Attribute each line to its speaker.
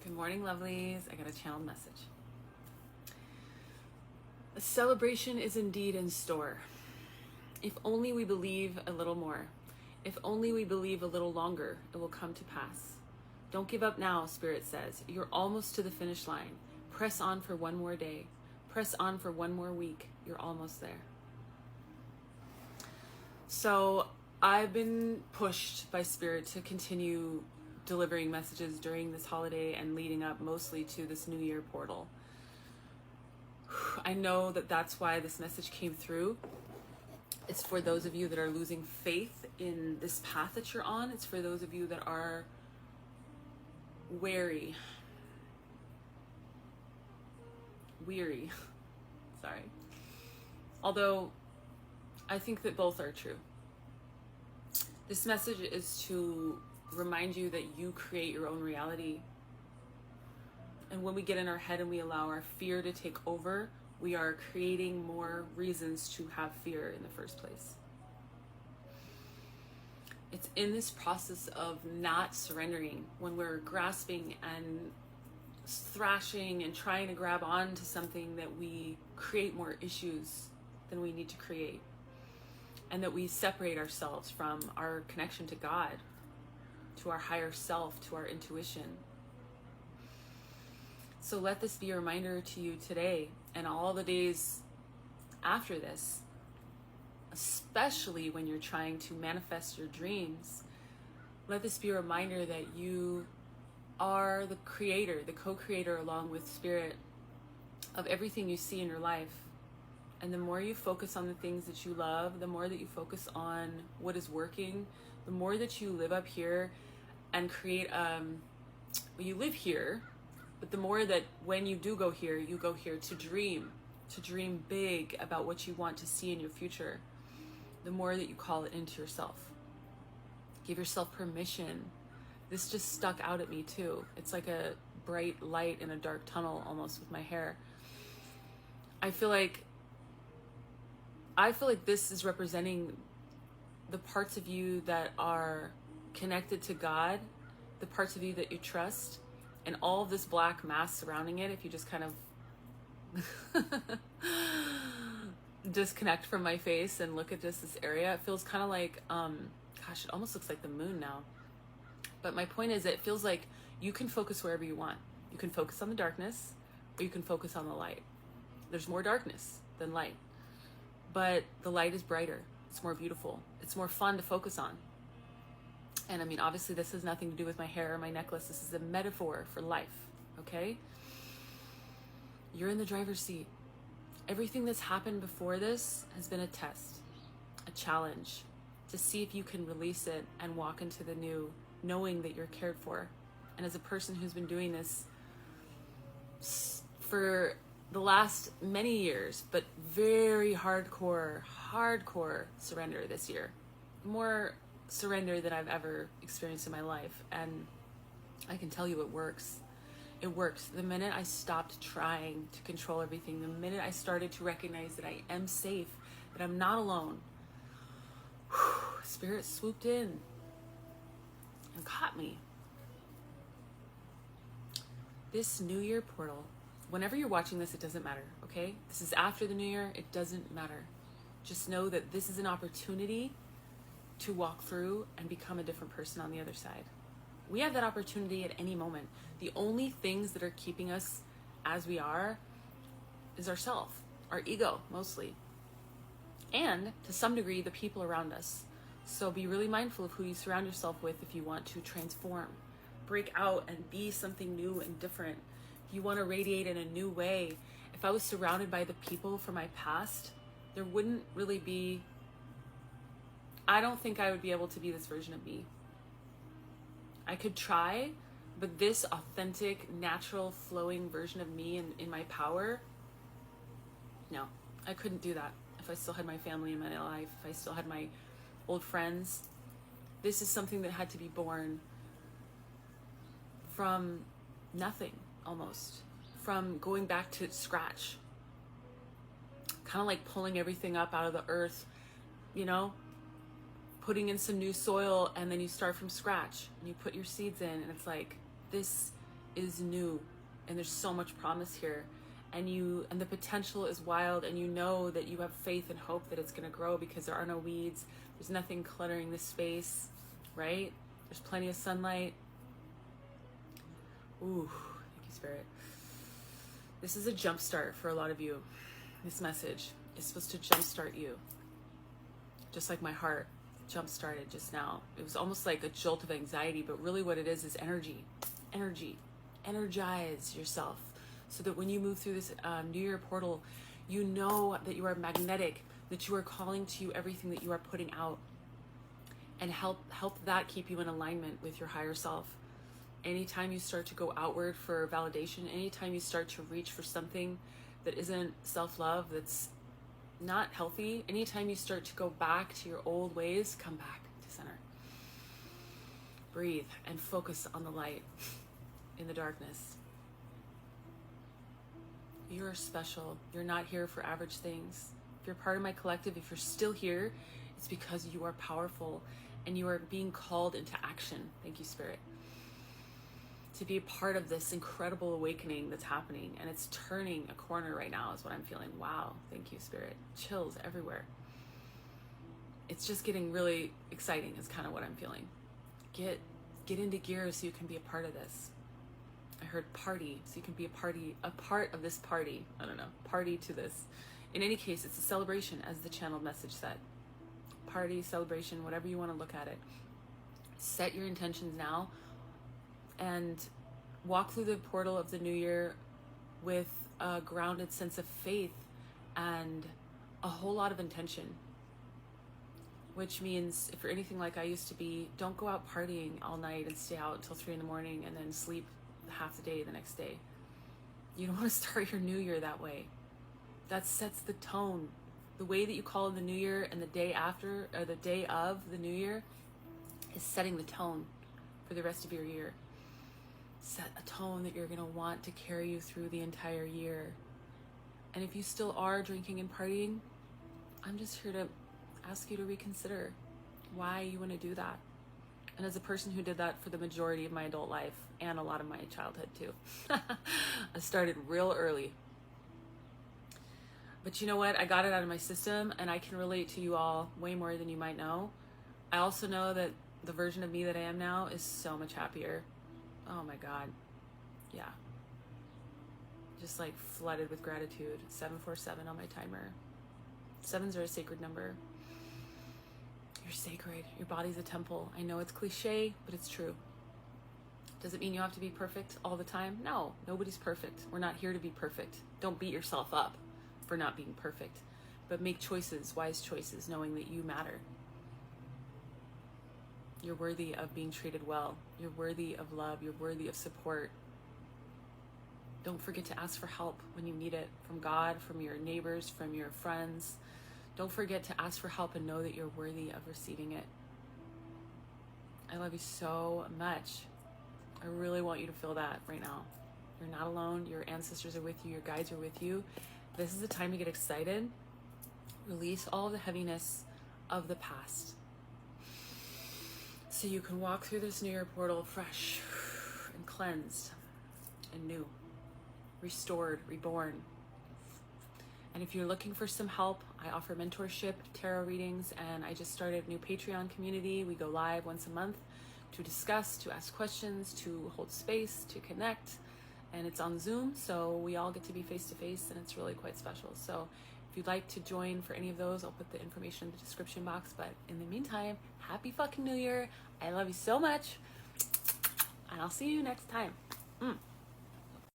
Speaker 1: Good morning, lovelies. I got a channeled message. A celebration is indeed in store. If only we believe a little more. If only we believe a little longer, it will come to pass. Don't give up now, Spirit says. You're almost to the finish line. Press on for one more day. Press on for one more week. You're almost there. So I've been pushed by Spirit to continue delivering messages during this holiday and leading up mostly to this New Year portal. I know that that's why this message came through. It's for those of you that are losing faith in this path that you're on. It's for those of you that are weary. Sorry. Although I think that both are true. This message is to remind you that you create your own reality. And when we get in our head and we allow our fear to take over, we are creating more reasons to have fear in the first place. It's in this process of not surrendering, when we're grasping and thrashing and trying to grab on to something, that we create more issues than we need to create. And that we separate ourselves from our connection to God, to our higher self, to our intuition. So let this be a reminder to you today and all the days after this, especially when you're trying to manifest your dreams. Let this be a reminder that you are the creator, the co-creator along with Spirit of everything you see in your life. And the more you focus on the things that you love, the more that you focus on what is working, the more that you live up here and create, you live here, but the more that when you do go here, you go here to dream big about what you want to see in your future, the more that you call it into yourself. Give yourself permission. This just stuck out at me too. It's like a bright light in a dark tunnel almost with my hair. I feel like this is representing the parts of you that are connected to God, the parts of you that you trust, and all of this black mass surrounding it. If you just kind of disconnect from my face and look at just this area, it feels kind of like, gosh, it almost looks like the moon now. But my point is, it feels like you can focus wherever you want. You can focus on the darkness, or you can focus on the light. There's more darkness than light. But the light is brighter, it's more beautiful, it's more fun to focus on. And I mean, obviously this has nothing to do with my hair or my necklace. This is a metaphor for life, okay? You're in the driver's seat. Everything that's happened before this has been a test, a challenge, to see if you can release it and walk into the new, knowing that you're cared for. And as a person who's been doing this for the last many years, but very hardcore surrender this year. More surrender than I've ever experienced in my life. And I can tell you it works. It works. The minute I stopped trying to control everything, the minute I started to recognize that I am safe, that I'm not alone, Spirit swooped in and caught me. This New Year portal, whenever you're watching this, it doesn't matter, okay? This is after the New Year, it doesn't matter. Just know that this is an opportunity to walk through and become a different person on the other side. We have that opportunity at any moment. The only things that are keeping us as we are is ourself, our ego, mostly. And to some degree, the people around us. So be really mindful of who you surround yourself with if you want to transform, break out and be something new and different. You want to radiate in a new way. If I was surrounded by the people from my past, there wouldn't really be, I don't think I would be able to be this version of me. I could try, but this authentic, natural, flowing version of me in my power, no, I couldn't do that. If I still had my family in my life, if I still had my old friends, this is something that had to be born from nothing. Almost from going back to scratch, kind of like pulling everything up out of the earth, you know, putting in some new soil, and then you start from scratch and you put your seeds in, and it's like, this is new, and there's so much promise here, and the potential is wild, and you know that you have faith and hope that it's going to grow because there are no weeds, there's nothing cluttering this space, right? There's plenty of sunlight. Ooh, thank you, Spirit. This is a jumpstart for a lot of you. This message is supposed to jumpstart you, just like my heart jump-started just now. It was almost like a jolt of anxiety, but really what it is energy. Energize yourself so that when you move through this New Year portal, you know that you are magnetic, that you are calling to you everything that you are putting out, and help that keep you in alignment with your higher self. Anytime you start to go outward for validation, anytime you start to reach for something that isn't self-love, that's not healthy, anytime you start to go back to your old ways, come back to center. Breathe and focus on the light in the darkness. You are special. You're not here for average things. If you're part of my collective, if you're still here, it's because you are powerful and you are being called into action. Thank you, Spirit. To be a part of this incredible awakening that's happening, and it's turning a corner right now is what I'm feeling. Wow, thank you, Spirit. Chills everywhere. It's just getting really exciting is kind of what I'm feeling. Get into gear so you can be a part of this. I heard party, so you can be a part of this party. I don't know, party to this. In any case, it's a celebration, as the channeled message said. Party, celebration, whatever you want to look at it. Set your intentions now and walk through the portal of the new year with a grounded sense of faith and a whole lot of intention. Which means, if you're anything like I used to be, don't go out partying all night and stay out until 3 a.m. and then sleep half the day the next day. You don't want to start your new year that way. That sets the tone. The way that you call in the new year and the day after, or the day of the new year, is setting the tone for the rest of your year. Set a tone that you're going to want to carry you through the entire year. And if you still are drinking and partying, I'm just here to ask you to reconsider why you want to do that. And as a person who did that for the majority of my adult life and a lot of my childhood too, I started real early. But you know what? I got it out of my system, and I can relate to you all way more than you might know. I also know that the version of me that I am now is so much happier. Oh my God. Yeah. Just like flooded with gratitude. 747 on my timer. 7s are a sacred number. You're sacred. Your body's a temple. I know it's cliche, but it's true. Does it mean you have to be perfect all the time? No, nobody's perfect. We're not here to be perfect. Don't beat yourself up for not being perfect, but make choices, wise choices, knowing that you matter. You're worthy of being treated well. You're worthy of love. You're worthy of support. Don't forget to ask for help when you need it, from God, from your neighbors, from your friends. Don't forget to ask for help and know that you're worthy of receiving it. I love you so much. I really want you to feel that right now. You're not alone. Your ancestors are with you. Your guides are with you. This is the time to get excited. Release all the heaviness of the past, so you can walk through this new year portal fresh and cleansed and new, restored, reborn. And if you're looking for some help, I offer mentorship, tarot readings, and I just started a new Patreon community. We go live once a month to discuss, to ask questions, to hold space, to connect. And it's on Zoom, so we all get to be face-to-face, and it's really quite special. So if you'd like to join for any of those, I'll put the information in the description box. But in the meantime, happy fucking New Year. I love you so much, and I'll see you next time.